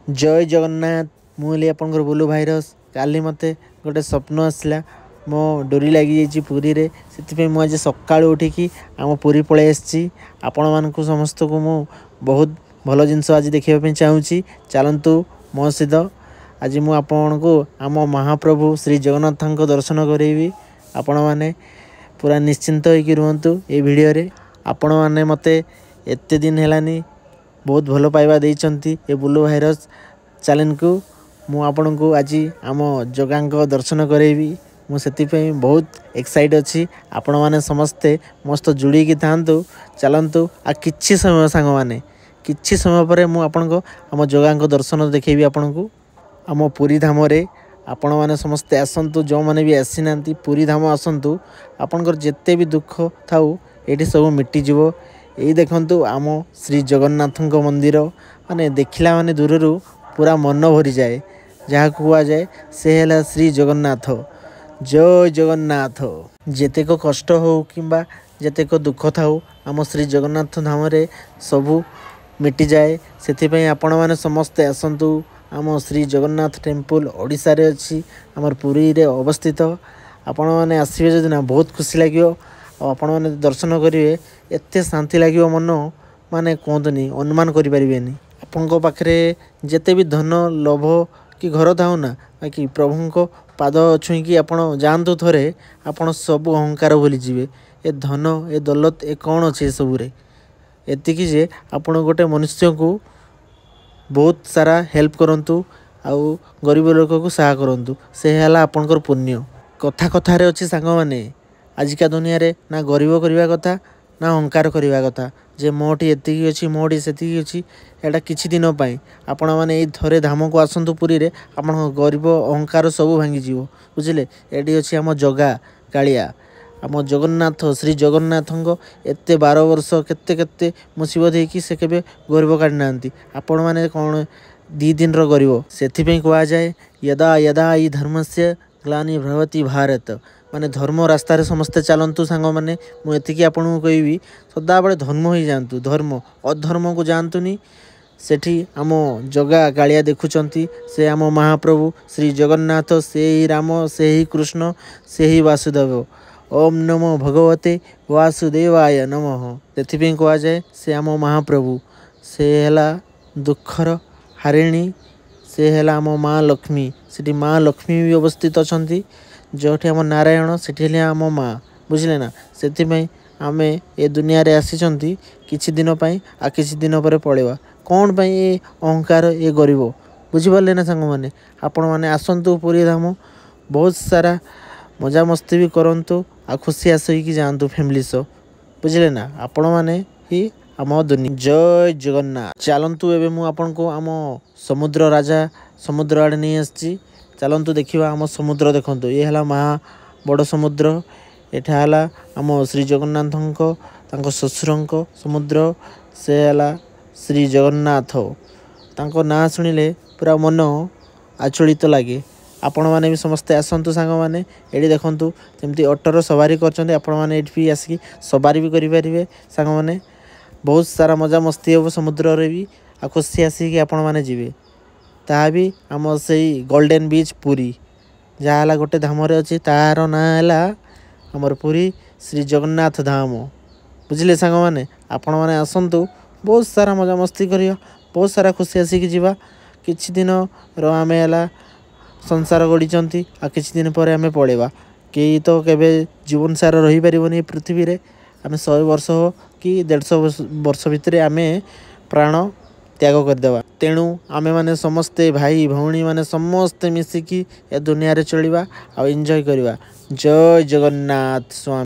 जय जगन्नाथ। मुझे आपंकर बुलू भाईरस काली मते गोटे स्वप्न आसला मो डोरी लगी पुरी रे से मुझे सका उठिकी आम पुरी पलि आसी आपण मानक समस्त को मु बहुत भल जिनस आज देखा चाहूँगी। चलतु मो सहित आज मु आपण को आम महाप्रभु श्री जगन्नाथ दर्शन करेबी। आपण मैंने पूरा निश्चिंत होकर रुहतु ये वीडियो रे। आपण मैंने मते एते दिन हेलानी बहुत भल पाइबा देइचंती ए बुलू भाईरस चैनल को मु आपण को आज आम जगह दर्शन करेबी। मुझे बहुत एक्साइट अच्छी आपण मैंने समस्ते मस्त जुड़ी थांतु। चलतु आ किछि समय सांग मैंने किछि समय पर मुझे को आम जगह दर्शन देखेबी। आपण को आम पुरी धाम रे आपण मैंने समस्ते आसतु जो मैंने भी आसी ना पुरी धाम आसतु आपणकर जिते भी दुख थाऊ ये सब मिटिजो। यही देखंतु आम श्री जगन्नाथ मंदिर माने देखला माने दूर पूरा मन भरी जाए जहाँ कह जाए से है श्री जगन्नाथ। जय जगन्नाथ। जेतेक कष्ट हो किंबा जेतेक दुख थाऊ आम श्री जगन्नाथ धाम रे सबू मिटि जाए। से आपण मैंने समस्ते आसतु आम श्री जगन्नाथ टेम्पल ओडिशा रे अच्छी आमर पुरी रे अवस्थित। आपण मैंने आसबे जदि ना बहुत खुशी लगे आपण मैंने दर्शन करेंगे एत शांति लगे मन माने कहतुनी अनुमान करें। आपण पाखे जिते भी धन लोभ कि घर थाऊ ना कि प्रभु को पाद छुईकी आप जातु थे आप सब अहंकार भूली जाए। ए धन ए दौलत ए कौन अच्छे सबुरे एतिकी जे आपण गोटे मनुष्य को बहुत सारा हेल्प करंतु आउ गरीब लोक को सहाय करंतु से है आपणकर पुण्य। कथा कथार अच्छी सांग मैंने आजिका दुनिया रे ना गरीब करवा कथा ना अहंकार करवा कथा जे मोटी एतिकी अच्छी मोटी सेतिकी अच्छी एटा किछि दिन पाई आपण माने ए थरे धाम को आसंतु पुरी रे आपण गरीब अहंकार सब भांगी जीवो बुझिले। एटी अच्छी आम जगा कालिया आम जगन्नाथ श्री जगन्नाथ एते 12 वर्ष केते केते मुसीबत है कि से केबे गरीब काढ़ी नांती आपण माने कौन 2 दिन रो गरीब से कह जाए यदा यदा ई धर्मस्य ग्लानि भवति भारत माने धर्म रास्तार समस्ते चलतु सांग मैंने मुझे आपन को कहबी सदाबे धर्म ही जातु धर्म अधर्म को जानतुनी। सेठी आम जगा कालिया देखुंती से आम महाप्रभु श्री जगन्नाथ से ही राम से ही कृष्ण से ही वासुदेव। ओम नमो भगवते वासुदेवाय नमः। से कह जाए से आम महाप्रभु से है दुखर हारिणी से है आम माँ लक्ष्मी। से माँ लक्ष्मी भी अवस्थित अच्छा जो आम नारायण से आम माँ बुझे ना। से आम ए दुनिया रे आसी किछि दिन पाई आ किछि दिन पर पड़ेवा कौन पाई ये अहंकार ये गरीब बुझिपारे ना सांग मैंने। आपण मैंने आसतु पुरी धाम बहुत सारा मजा मस्ती भी करंतु आ खुशी आसकी जातु फैमिली सो बुझे ना। आपण मैंने ही आम दुनिया। जय जगन्नाथ। चलतु एवं मुझे आपन को आम समुद्र राजा समुद्र आड़े नहीं आसी। चलतु देखा आम समुद्र देखु ये है महा बड़ समुद्र एठा है आम श्री जगन्नाथ ससुर समुद्र से है श्री जगन्नाथ तांको ना शुणिले पूरा मन आचलित लगे। आपण मैंने भी समस्ते आसतु सांग मैंने ये देखूँ जमी अटोर सवारी कर आसिक सवारी भी करेंगे सांग मैंने बहुत सारा मजा मस्ती हम समुद्र रे भी आ खुशी आसिक आपण मैंने जी ता भी आम से गोल्डन बीच पुरी जहाँ गोटे धाम अच्छी तार ना है आमर पुरी श्री जगन्नाथ धाम बुझिले सांग मैंने। आपण मैंने आसतु बहुत सारा मजा मस्ती करियो बहुत सारा खुशी आसिक जीवा। किछि दिन आम है संसार गढ़ी आ किछि दिन पर आम पड़ेगा कई तो केबे जीवन सारा रही पारिबनी पृथ्वी रे आम 100 वर्ष हो कि 150 वर्ष भितर आम प्राण त्याग करदेवा। तेणु आमे माने समस्ते भाई भौणी माने समस्ते मिसिकी ए दुनिया रे चलिबा आ एंजॉय करवा। जय जगन्नाथ स्वामी।